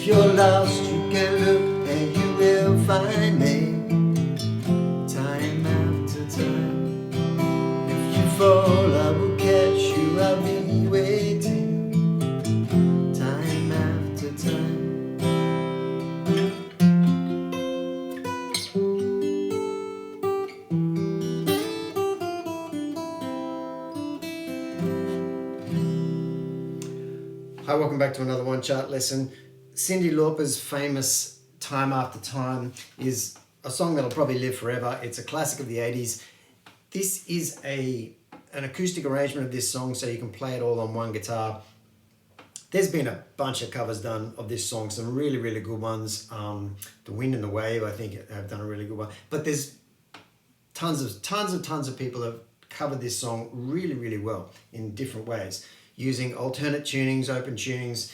you're lost, you can look and you will find me. Time after time. If you fall, I will catch you, I'll be waiting. Time after time. Hi, welcome back to another One Chart lesson. Cyndi Lauper's famous Time After Time is a song that'll probably live forever. It's a classic of the 80s. This is an acoustic arrangement of this song, so you can play it all on one guitar. There's been a bunch of covers done of this song, some really, really good ones. The Wind and the Wave, I think, have done a really good one. But there's tons of people have covered this song really, really well in different ways, using alternate tunings, open tunings,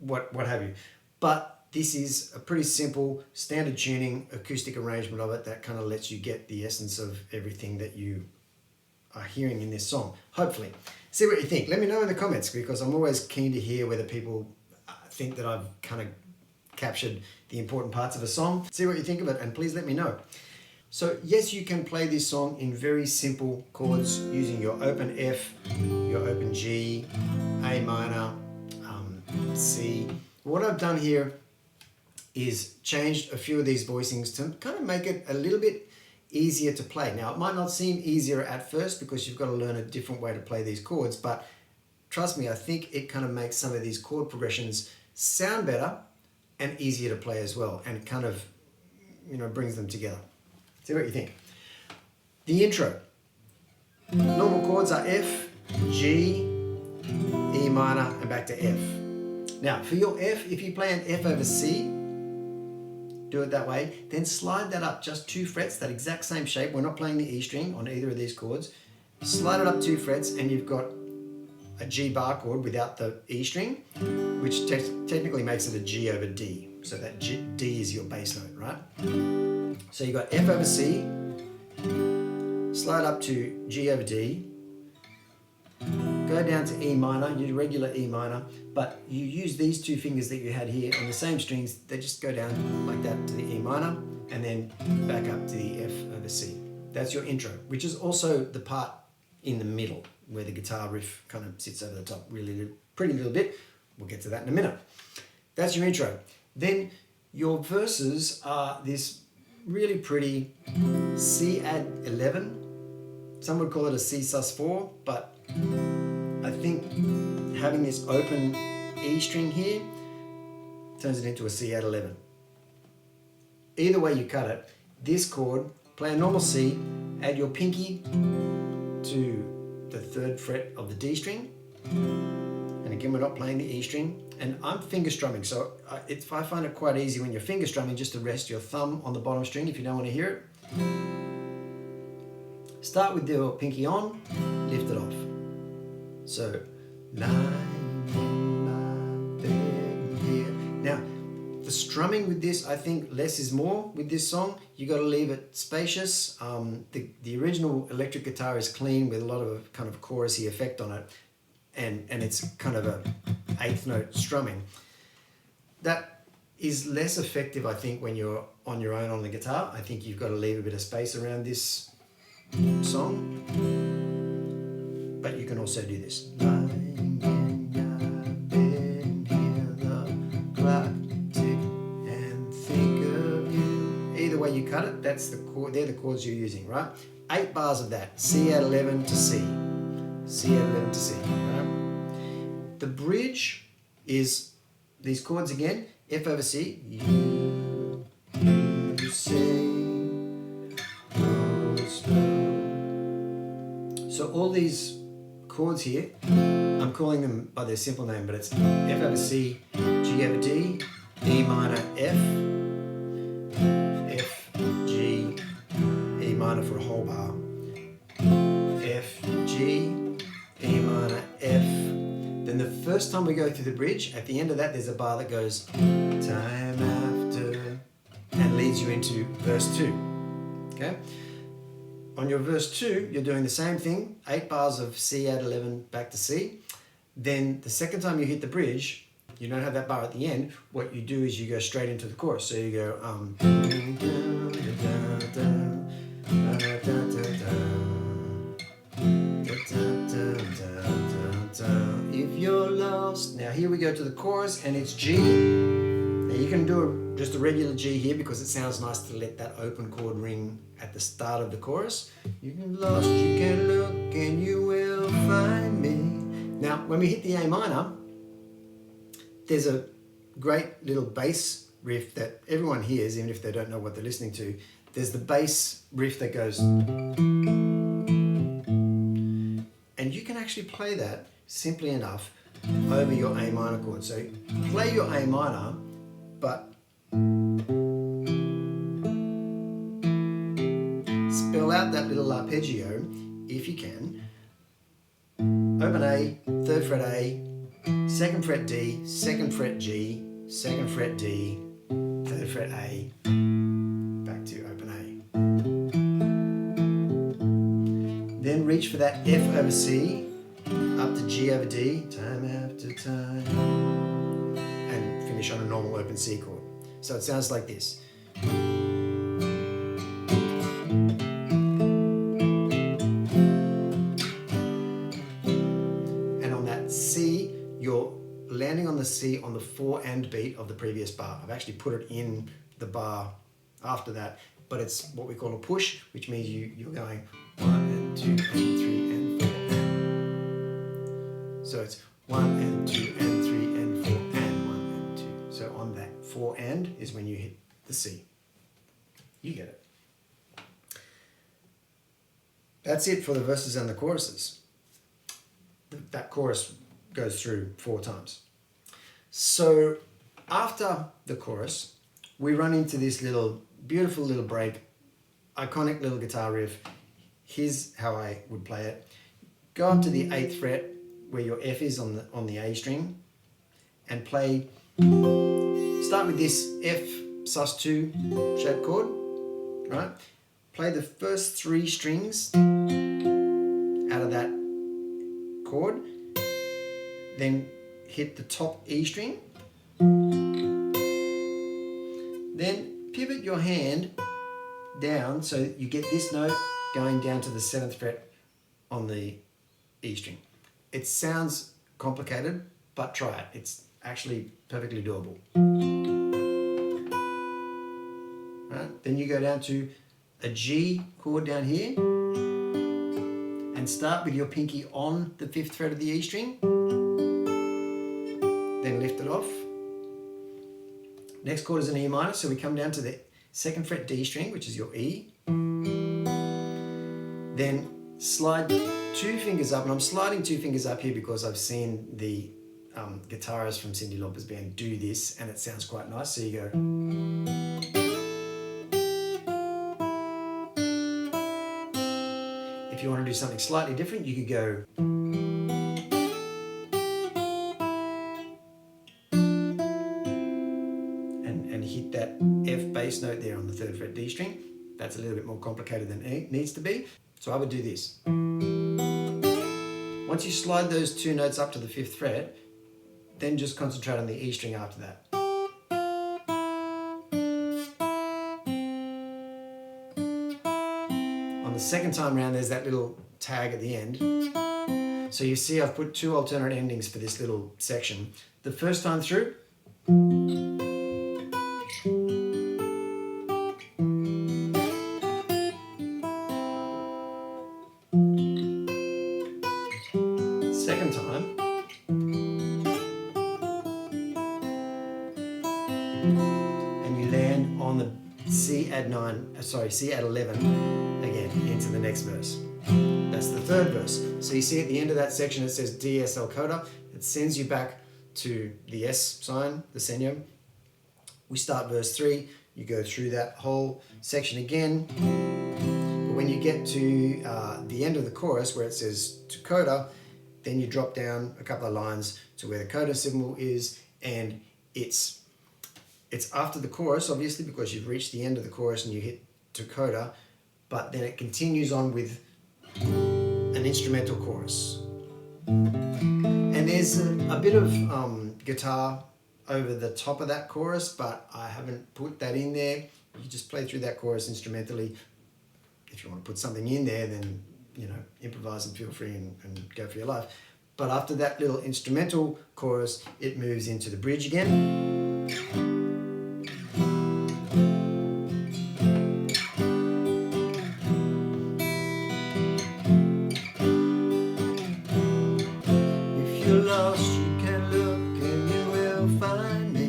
what have you. But this is a pretty simple standard tuning acoustic arrangement of it that kind of lets you get the essence of everything that you are hearing in this song, hopefully. See what you think. Let me know in the comments, because I'm always keen to hear whether people think that I've kind of captured the important parts of a song. See what you think of it, and please let me know. So yes, you can play this song in very simple chords using your open F, your open G, A minor, C. What I've done here is changed a few of these voicings to kind of make it a little bit easier to play. Now, it might not seem easier at first because you've got to learn a different way to play these chords, but trust me, I think it kind of makes some of these chord progressions sound better and easier to play as well, and kind of, brings them together. See what you think. The intro. Normal chords are F, G, E minor, and back to F. Now, for your F, if you play an F over C, do it that way, then slide that up just 2 frets, that exact same shape. We're not playing the E string on either of these chords. Slide it up 2 frets and you've got a G bar chord without the E string, which technically makes it a G over D. So that D is your bass note, right? So you've got F over C, slide up to G over D, go down to E minor, your regular E minor, but you use these 2 fingers that you had here on the same strings, they just go down like that to the E minor, and then back up to the F over C. That's your intro, which is also the part in the middle where the guitar riff kind of sits over the top really pretty little bit. We'll get to that in a minute. That's your intro. Then your verses are this really pretty C add 11. Some would call it a C sus4, but I think having this open E string here turns it into a C add 11. Either way you cut it, this chord, play a normal C, add your pinky to the 3rd fret of the D string, and again we're not playing the E string, and I'm finger strumming, so I find it quite easy when you're finger strumming just to rest your thumb on the bottom string if you don't want to hear it. Start with your pinky on, lift it off. So, lying in my bed here. Now, the strumming with this, I think less is more with this song. You got to leave it spacious. The original electric guitar is clean with a lot of kind of chorusy effect on it, and it's kind of a 8th note strumming. That is less effective, I think, when you're on your own on the guitar. I think you've got to leave a bit of space around this song, but you can also do this. Lying in your bed, hear the clock tick and think of you. Either way you cut it, that's the chord. They're the chords you're using, right? 8 bars of that. C add 11 to C. C add 11 to C. Right? The bridge is these chords again. F over C. You say. So all these chords here, I'm calling them by their simple name, but it's F over C, G over D, E minor, F, G, E minor for a whole bar, F, G, E minor, F. Then the first time we go through the bridge, at the end of that there's a bar that goes time after and leads you into verse 2. Okay? On your verse 2, you're doing the same thing, 8 bars of C add 11 back to C. Then the second time you hit the bridge, you don't have that bar at the end, what you do is you go straight into the chorus. So you go if you're lost. Now here we go to the chorus, and it's G. Now you can do just a regular G here because it sounds nice to let that open chord ring at the start of the chorus. You can lost, you can look, and you will find me. Now when we hit the A minor, there's a great little bass riff that everyone hears, even if they don't know what they're listening to. There's the bass riff that goes, and you can actually play that simply enough over your A minor chord. So play your A minor, but spell out that little arpeggio if you can. Open A, 3rd fret A, 2nd fret D, 2nd fret G, 2nd fret D, 3rd fret A, back to open A. Then reach for that F over C, up to G over D, time after time, and finish on a normal open C chord. So it sounds like this. And on that C, you're landing on the C on the 4 and beat of the previous bar. I've actually put it in the bar after that, but it's what we call a push, which means you're going 1 and 2 and 3 and 4 and. So it's 1 and 2 and 3 and 4 and 1 and 2. So on that 4 and is when you hit the C. You get it. That's it for the verses and the choruses. That chorus goes through 4 times. So after the chorus, we run into this beautiful little break, iconic little guitar riff. Here's how I would play it. Go up to the 8th fret where your F is on the A string, and play. Start with this F sus2 shaped chord, right? Play the first 3 strings out of that chord, then hit the top E string, then pivot your hand down so you get this note going down to the 7th fret on the E string. It sounds complicated, but try it. It's actually perfectly doable. Right? Then you go down to a G chord down here and start with your pinky on the 5th fret of the E string, then lift it off. Next chord is an E minor, so we come down to the 2nd fret D string, which is your E. Then slide 2 fingers up, and I'm sliding 2 fingers up here because I've seen the guitarist from Cyndi Lauper's band do this, and it sounds quite nice. So you go. If you want to do something slightly different, you could go. And hit that F bass note there on the 3rd fret D string. That's a little bit more complicated than it needs to be. So I would do this. Once you slide those 2 notes up to the 5th fret, then just concentrate on the E string after that. On the second time round, there's that little tag at the end. So you see I've put 2 alternate endings for this little section. The first time through, second time, and you land on the C add 11 again into the next verse. That's the 3rd verse. So you see at the end of that section it says DSL coda. It sends you back to the S sign, the segno. We start verse 3, you go through that whole section again. But when you get to the end of the chorus where it says to coda, then you drop down a couple of lines to where the coda symbol is, and it's after the chorus, obviously, because you've reached the end of the chorus and you hit to coda, but then it continues on with an instrumental chorus. And there's a bit of guitar over the top of that chorus, but I haven't put that in there. You just play through that chorus instrumentally. If you want to put something in there, then, you know, improvise and feel free and go for your life. But after that little instrumental chorus, it moves into the bridge again. If you're lost, you can look and you will find me,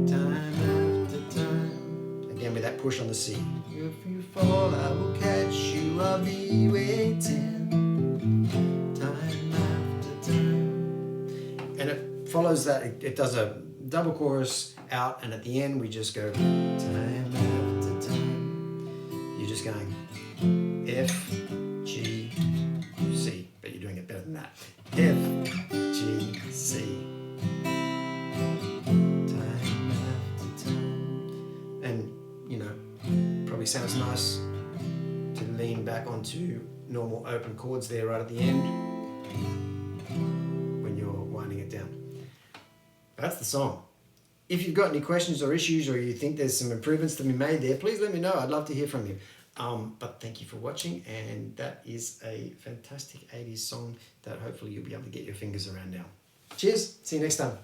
time after time. Again with that push on the C. If you fall, I will catch you, I'll be waiting, time after time. And it follows that, it does a double chorus out, and at the end we just go time after time. You're just going F, G, C, but you're doing it better than that. F, G, C, time after time. And, you know, probably sounds nice to lean back onto normal open chords there right at the end when you're winding it down. That's the song. If you've got any questions or issues, or you think there's some improvements to be made there, please let me know. I'd love to hear from you. But thank you for watching, and that is a fantastic 80s song that hopefully you'll be able to get your fingers around now. Cheers, see you next time.